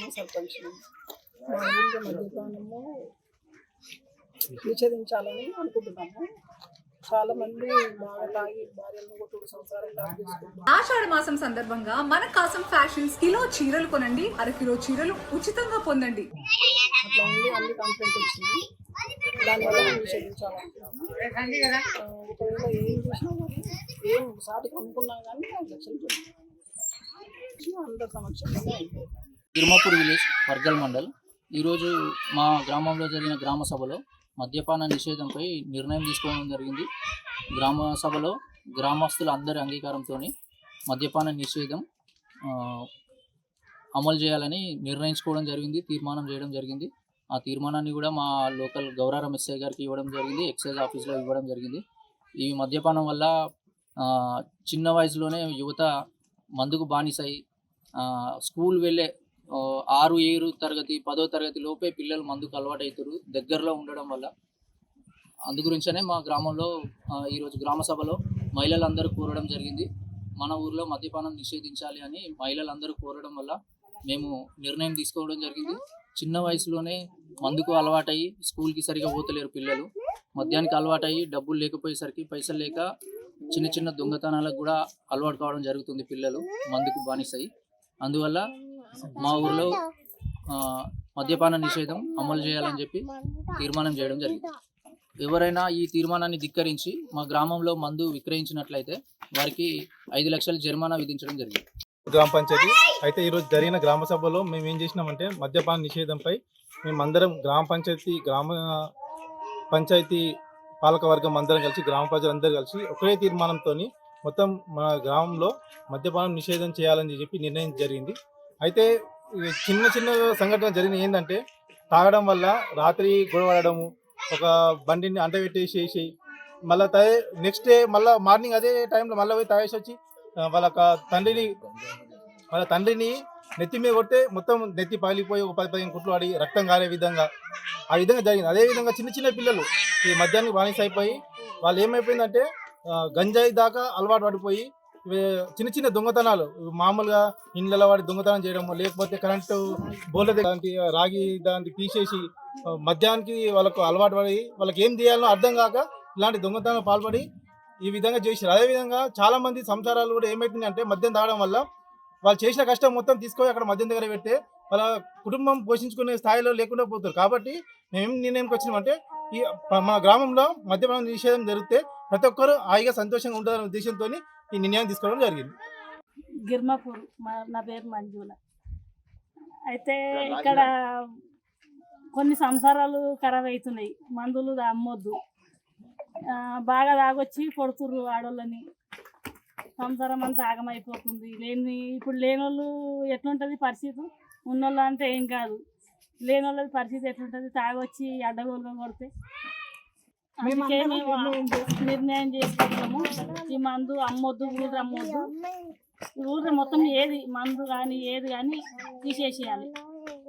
మేము సర్పంచ్ మా ఊళ్ళో మద్యపానము నిషేధించాలని అనుకుంటున్నాము. చాలా మంది బాగా తాగి భార్యలను కొట్టుడు సంసారం లాగా చేసుకుంటున్నారు. ఆషాఢ మాసం సందర్భంగా మన కాసం ఫ్యాషన్స్ కిలో చీరలు కొనండి, అరకిలో చీరలు ఉచితంగా పొందండి. అట్లా ఉంది, అన్ని కంప్లైంట్ వచ్చింది. దానివల్ల మేము నిషేధించాలనుకుంటున్నాము. ఒకవేళ ఏం చేసినా కానీ ఏం సాటికి అనుకున్నా కానీ 5 లక్షలు అందరి సమక్షంలోనే అయిపోయింది. తిరుమపూర్ విలేజ్ వర్గల్ మండల్. ఈరోజు మా గ్రామంలో జరిగిన గ్రామ సభలో మద్యపాన నిషేధంపై నిర్ణయం తీసుకోవడం జరిగింది. గ్రామ సభలో గ్రామస్తుల అందరి అంగీకారంతో మద్యపాన నిషేధం అమలు చేయాలని నిర్ణయించుకోవడం జరిగింది, తీర్మానం చేయడం జరిగింది. ఆ తీర్మానాన్ని కూడా మా లోకల్ గౌరారం ఎస్ఐ గారికి ఇవ్వడం జరిగింది, ఎక్సైజ్ ఆఫీస్లో ఇవ్వడం జరిగింది. ఈ మద్యపానం వల్ల చిన్న వయసులోనే యువత మందుకు బానిసై స్కూల్ వెళ్ళే 6, 7 తరగతి 10వ తరగతి లోపే పిల్లలు మందుకు అలవాటు అవుతారు దగ్గరలో ఉండడం వల్ల. అందుగురించనే మా గ్రామంలో ఈరోజు గ్రామ సభలో మహిళలందరూ కోరడం జరిగింది. మన ఊర్లో మద్యపానం నిషేధించాలి అని మహిళలందరూ కోరడం వల్ల మేము నిర్ణయం తీసుకోవడం జరిగింది. చిన్న వయసులోనే మందుకు అలవాటయ్యి స్కూల్కి సరిగా పోతలేరు పిల్లలు. మద్యానికి అలవాటయ్యి డబ్బులు లేకపోయేసరికి పైసలు లేక చిన్న చిన్న దొంగతనాలకు కూడా అలవాటు కావడం జరుగుతుంది పిల్లలు మందుకు బానిసై. అందువల్ల మా ఊర్లో మద్యపాన నిషేధం అమలు చేయాలని చెప్పి తీర్మానం చేయడం జరిగింది. ఎవరైనా ఈ తీర్మానాన్ని ధిక్కరించి మా గ్రామంలో మందు విక్రయించినట్లయితే వారికి 5 లక్షల జరిమానా విధించడం జరిగింది. గ్రామ పంచాయతీ అయితే ఈరోజు జరిగిన గ్రామ సభలో మేము ఏం చేసినామంటే మద్యపాన నిషేధంపై మేమందరం గ్రామ పంచాయతీ పాలకవర్గం అందరం కలిసి గ్రామ ప్రజలందరూ కలిసి ఒకే తీర్మానంతో మొత్తం మన గ్రామంలో మద్యపానం నిషేధం చేయాలని చెప్పి నిర్ణయం జరిగింది. అయితే చిన్న చిన్న సంఘటన జరిగిన ఏంటంటే తాగడం వల్ల రాత్రి గొడవడము, ఒక బండిని అంటబెట్టేసేసి మళ్ళీ నెక్స్ట్ డే మళ్ళీ మార్నింగ్ అదే టైంలో మళ్ళీ పోయి తాగేసి వచ్చి వాళ్ళ తండ్రిని నెత్తి మీద కొడితే మొత్తం నెత్తి పగిలిపోయి ఒక 10-15 కుట్లు ఆడి రక్తం కాలే విధంగా ఆ విధంగా జరిగింది. అదేవిధంగా చిన్న చిన్న పిల్లలు ఈ మద్యానికి బానిస అయిపోయి వాళ్ళు ఏమైపోయిందంటే గంజాయి దాకా అలవాటు పడిపోయి చిన్న చిన్న దొంగతనాలు మామూలుగా ఇండ్లలో వాడి దొంగతనం చేయడము, లేకపోతే కరెంటు బోర్ల దానికి రాగి దానికి తీసేసి మద్యానికి వాళ్ళకు అలవాటు పడి వాళ్ళకి ఏం చేయాలో అర్థం కాక ఇలాంటి దొంగతనాలు పాల్పడి ఈ విధంగా చేశారు. అదేవిధంగా చాలా మంది సంసారాలు కూడా ఏమవుతుంది అంటే మద్యం తాగడం వల్ల వాళ్ళు చేసిన కష్టం మొత్తం తీసుకొని అక్కడ మద్యం దగ్గర పెడితే వాళ్ళ కుటుంబం పోషించుకునే స్థాయిలో లేకుండా పోతారు. కాబట్టి మేము నిర్ణయంకి వచ్చినామంటే ఈ మన గ్రామంలో మద్యపానం నిషేధం జరిగితే ప్రతి ఒక్కరు హాయిగా సంతోషంగా ఉండాలనే ఉద్దేశంతో ఈ నిర్ణయం తీసుకోవడం జరిగింది. గిర్మాపూర్, నా పేరు మంజుల. అయితే ఇక్కడ కొన్ని సంసారాలు ఖరాబ్ అవుతున్నాయి, మందులు అమ్మొద్దు, బాగా తాగొచ్చి కొడుతుర్రు ఆడోళ్ళని, సంసారం అంతా ఆగమైపోతుంది. ఇప్పుడు లేనోళ్ళు ఎట్లుంటుంది పరిస్థితి, ఉన్నోళ్ళు అంటే ఏం కాదు, లేనోళ్ళ పరిస్థితి ఎట్లుంటుంది తాగొచ్చి అడ్డగోలుగా కొడితే. అందుకే మేము నిర్ణయం చేసుకుంటాము ఈ మందు అమ్మొద్దు, ఊరు అమ్మొద్దు, ఊరు మొత్తం ఏది మందు కానీ ఏది కానీ తీసేసేయాలి.